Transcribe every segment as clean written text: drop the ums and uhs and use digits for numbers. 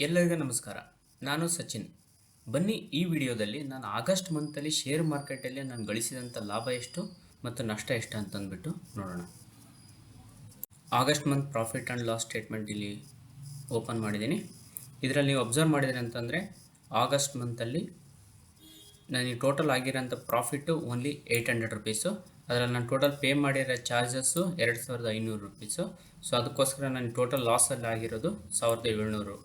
ಎಲ್ಲರಿಗೂ ನಮಸ್ಕಾರ. ನಾನು ಸಚಿನ್. ಬನ್ನಿ ಈ ವಿಡಿಯೋದಲ್ಲಿ ನಾನು ಆಗಸ್ಟ್ ಮಂತಲ್ಲಿ ಶೇರ್ ಮಾರ್ಕೆಟಲ್ಲಿ ನಾನು ಗಳಿಸಿದಂಥ ಲಾಭ ಎಷ್ಟು ಮತ್ತು ನಷ್ಟ ಎಷ್ಟು ಅಂತಂದ್ಬಿಟ್ಟು ನೋಡೋಣ. August month profit and loss statement ಇಲ್ಲಿ ಓಪನ್ ಮಾಡಿದ್ದೀನಿ. ಇದರಲ್ಲಿ ನೀವು ಅಬ್ಸರ್ವ್ ಮಾಡಿದ್ರಿ ಅಂತಂದರೆ ಆಗಸ್ಟ್ ಮಂತಲ್ಲಿ ನನಗೆ ಟೋಟಲ್ ಆಗಿರೋಂಥ ಪ್ರಾಫಿಟ್ಟು ಓನ್ಲಿ 800 ರುಪೀಸು. ಅದರಲ್ಲಿ ನಾನು ಟೋಟಲ್ ಪೇ ಮಾಡಿರೋ ಚಾರ್ಜಸ್ಸು 2500 ರುಪೀಸು. ಸೊ ಅದಕ್ಕೋಸ್ಕರ ನನ್ನ ಟೋಟಲ್ ಲಾಸಲ್ಲಿ ಆಗಿರೋದು 1700.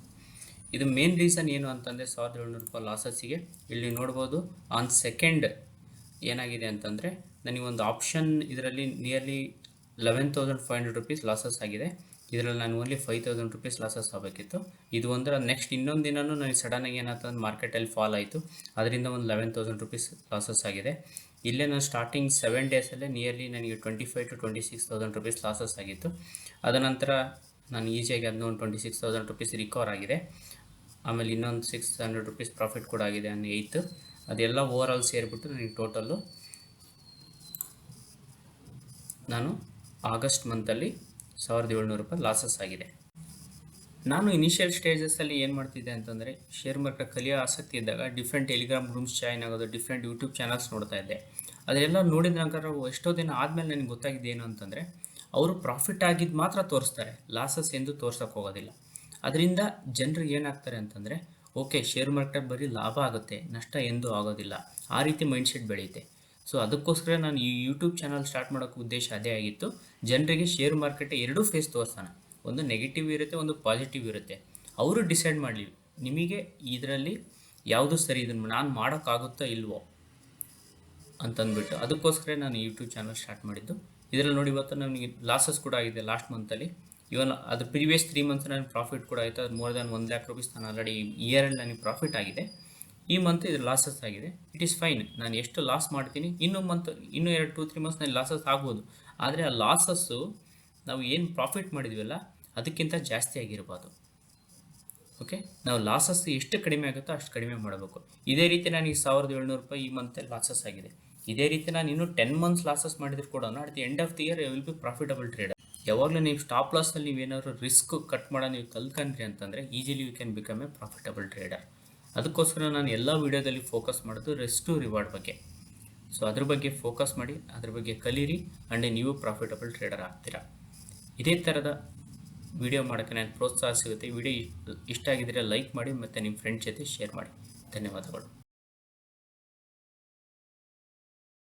ಇದು ಮೇನ್ ರೀಸನ್ ಏನು ಅಂತಂದರೆ 1700 ರೂಪಾಯಿ ಲಾಸಸ್ಸಿಗೆ ಇಲ್ಲಿ ನೋಡ್ಬೋದು. ಆನ್ ಸೆಕೆಂಡ್ ಏನಾಗಿದೆ ಅಂತಂದರೆ ನನಗೊಂದು ಆಪ್ಷನ್ ಇದರಲ್ಲಿ ನಿಯರ್ಲಿ 11,500 ರುಪೀಸ್ ಲಾಸಸ್ ಆಗಿದೆ. ಇದರಲ್ಲಿ ನಾನು ಓನ್ಲಿ 5,000 ರುಪೀಸ್ ಲಾಸಸ್ ಆಗಬೇಕಿತ್ತು. ಇದು ಒಂದರ ನೆಕ್ಸ್ಟ್ ಇನ್ನೊಂದು ದಿನವೂ ನನಗೆ ಸಡನ್ನಾಗಿ ಏನಾಗ್ತದೆ ಮಾರ್ಕೆಟಲ್ಲಿ ಫಾಲ್ ಆಯಿತು, ಅದರಿಂದ ಒಂದು 11,000 ರುಪೀಸ್ ಲಾಸಸ್ ಆಗಿದೆ. ಇಲ್ಲೇ ನಾನು ಸ್ಟಾರ್ಟಿಂಗ್ 7 ಡೇಸಲ್ಲೇ ನಿಯರ್ಲಿ ನನಗೆ 25,000 to 26,000 ರುಪೀಸ್ ಲಾಸಸ್ ಆಗಿತ್ತು. ಅದನಂತರ ನಾನು ಈಸಿಯಾಗಿ ಅದನ್ನ ಒಂದು 26,000 ರುಪೀಸ್ ರಿಕವರ್ ಆಗಿದೆ. ಆಮೇಲೆ ಇನ್ನೊಂದು 600 ರುಪೀಸ್ ಪ್ರಾಫಿಟ್ ಕೂಡ ಆಗಿದೆ ಆನ್ 8th. ಅದೆಲ್ಲ ಓವರ್ ಆಲ್ ಸೇರಿಬಿಟ್ಟು ನನಗೆ ಟೋಟಲ್ಲು ನಾನು ಆಗಸ್ಟ್ ಮಂತಲ್ಲಿ 1700 ರೂಪಾಯಿ ಲಾಸಸ್ ಆಗಿದೆ. ನಾನು ಇನಿಷಿಯಲ್ ಸ್ಟೇಜಸ್ಸಲ್ಲಿ ಏನು ಮಾಡ್ತಿದ್ದೆ ಅಂತಂದರೆ ಶೇರ್ ಮಾರ್ಕೆಟ್ ಕಲಿಯೋ ಆಸಕ್ತಿ ಇದ್ದಾಗ ಡಿಫ್ರೆಂಟ್ ಟೆಲಿಗ್ರಾಮ್ ಗ್ರೂಪ್ಸ್ ಜಾಯ್ನ್ ಆಗೋದು, ಡಿಫ್ರೆಂಟ್ ಯೂಟ್ಯೂಬ್ ಚಾನಲ್ಸ್ ನೋಡ್ತಾ ಇದ್ದೆ. ಅದೆಲ್ಲ ನೋಡಿದ ನಂತರ ಎಷ್ಟೋ ದಿನ ಆದಮೇಲೆ ನನಗೆ ಗೊತ್ತಾಗಿದೆ ಏನು ಅಂತಂದರೆ ಅವರು ಪ್ರಾಫಿಟ್ ಆಗಿದ್ದು ಮಾತ್ರ ತೋರಿಸ್ತಾರೆ, ಲಾಸಸ್ ಎಂದು ತೋರ್ಸೋಕ್ಕೆ ಹೋಗೋದಿಲ್ಲ. ಅದರಿಂದ ಜನರಿಗೆ ಏನಾಗ್ತಾರೆ ಅಂತಂದರೆ ಓಕೆ ಶೇರ್ ಮಾರ್ಕೆಟ್ ಬರೀ ಲಾಭ ಆಗುತ್ತೆ, ನಷ್ಟ ಎಂದೂ ಆಗೋದಿಲ್ಲ, ಆ ರೀತಿ ಮೈಂಡ್ಸೆಟ್ ಬೆಳೆಯುತ್ತೆ. ಸೊ ಅದಕ್ಕೋಸ್ಕರ ನಾನು ಈ ಯೂಟ್ಯೂಬ್ ಚಾನಲ್ ಸ್ಟಾರ್ಟ್ ಮಾಡೋಕ್ಕೆ ಉದ್ದೇಶ ಅದೇ ಆಗಿತ್ತು. ಜನರಿಗೆ ಶೇರ್ ಮಾರ್ಕೆಟ್ ಎರಡೂ ಫೇಸ್ ತೋರಿಸೋಣ, ಒಂದು ನೆಗೆಟಿವ್ ಇರುತ್ತೆ, ಒಂದು ಪಾಸಿಟಿವ್ ಇರುತ್ತೆ. ಅವರು ಡಿಸೈಡ್ ಮಾಡಲಿ ನಿಮಗೆ ಇದರಲ್ಲಿ ಯಾವುದು ಸರಿ, ಇದನ್ನು ನಾನು ಮಾಡೋಕ್ಕಾಗುತ್ತೋ ಇಲ್ವೋ ಅಂತಂದ್ಬಿಟ್ಟು. ಅದಕ್ಕೋಸ್ಕರ ನಾನು ಯೂಟ್ಯೂಬ್ ಚಾನಲ್ ಸ್ಟಾರ್ಟ್ ಮಾಡಿದ್ದು. ಇದರಲ್ಲಿ ನೋಡಿ ಇವತ್ತು ನನಗೆ ಲಾಸಸ್ ಕೂಡ ಆಗಿದೆ ಲಾಸ್ಟ್ ಮಂತಲ್ಲಿ. ಇವನ್ ಅದು ಪ್ರೀವಿಯಸ್ 3 ಮಂತ್ಸ್ ನನಗೆ ಪ್ರಾಫಿಟ್ ಕೂಡ ಆಯಿತು. ಅದು ಮೋರ್ ದ್ಯಾನ್ 1 lakh ರುಪೀಸ್ ನಾನು ಆಲ್ರೆಡಿ ಇಯರಲ್ಲಿ ನನಗೆ ಪ್ರಾಫಿಟ್ ಆಗಿದೆ. ಈ ಮಂತ್ ಇದು ಲಾಸಸ್ ಆಗಿದೆ. It is fine. ನಾನು ಎಷ್ಟು ಲಾಸ್ ಮಾಡ್ತೀನಿ ಇನ್ನೂ 2-3 ಮಂತ್ಸ್ ನನಗೆ ಲಾಸಸ್ ಆಗ್ಬೋದು. ಆದರೆ ಆ ಲಾಸಸ್ಸು ನಾವು ಏನು ಪ್ರಾಫಿಟ್ ಮಾಡಿದ್ವಲ್ಲ ಅದಕ್ಕಿಂತ ಜಾಸ್ತಿ ಆಗಿರ್ಬೋದು. ಓಕೆ, ನಾವು ಲಾಸಸ್ ಎಷ್ಟು ಕಡಿಮೆ ಆಗುತ್ತೋ ಅಷ್ಟು ಕಡಿಮೆ ಮಾಡಬೇಕು. ಇದೇ ರೀತಿ ನನಗೆ 1700 ರೂಪಾಯಿ ಈ ಮಂತಲ್ಲಿ ಲಾಸಸ್ ಆಗಿದೆ. ಇದೇ ರೀತಿ ನಾನು ಇನ್ನೂ 10 ಮಂತ್ಸ್ ಲಾಸಸ್ ಮಾಡಿದ್ರು ಕೂಡ at the end of the year I will be profitable trader. ಯಾವಾಗಲೂ ನೀವು ಸ್ಟಾಪ್ ಲಾಸಲ್ಲಿ ನೀವೇನಾದ್ರು ರಿಸ್ಕ್ ಕಟ್ ಮಾಡೋ ನೀವು ಕಲ್ತ್ಕೊಂಡ್ರಿ ಅಂತಂದರೆ easily you can become a profitable trader. ಅದಕ್ಕೋಸ್ಕರ ನಾನು ಎಲ್ಲ ವೀಡಿಯೋದಲ್ಲಿ ಫೋಕಸ್ ಮಾಡೋದು ರಿಸ್ಕ್ ಟು ರಿವಾರ್ಡ್ ಬಗ್ಗೆ. ಸೊ ಅದ್ರ ಬಗ್ಗೆ ಫೋಕಸ್ ಮಾಡಿ, ಅದ್ರ ಬಗ್ಗೆ ಕಲೀರಿ, ಆ್ಯಂಡ್ ನೀವು ಪ್ರಾಫಿಟಬಲ್ ಟ್ರೇಡರ್ ಆಗ್ತೀರಾ. ಇದೇ ಥರದ ವಿಡಿಯೋ ಮಾಡೋಕ್ಕೆ ನಾನು ಪ್ರೋತ್ಸಾಹ ಸಿಗುತ್ತೆ. ವಿಡಿಯೋ ಇಷ್ಟ ಆಗಿದ್ದರೆ ಲೈಕ್ ಮಾಡಿ ಮತ್ತು ನಿಮ್ಮ ಫ್ರೆಂಡ್ಸ್ ಜೊತೆ ಶೇರ್ ಮಾಡಿ. ಧನ್ಯವಾದಗಳು.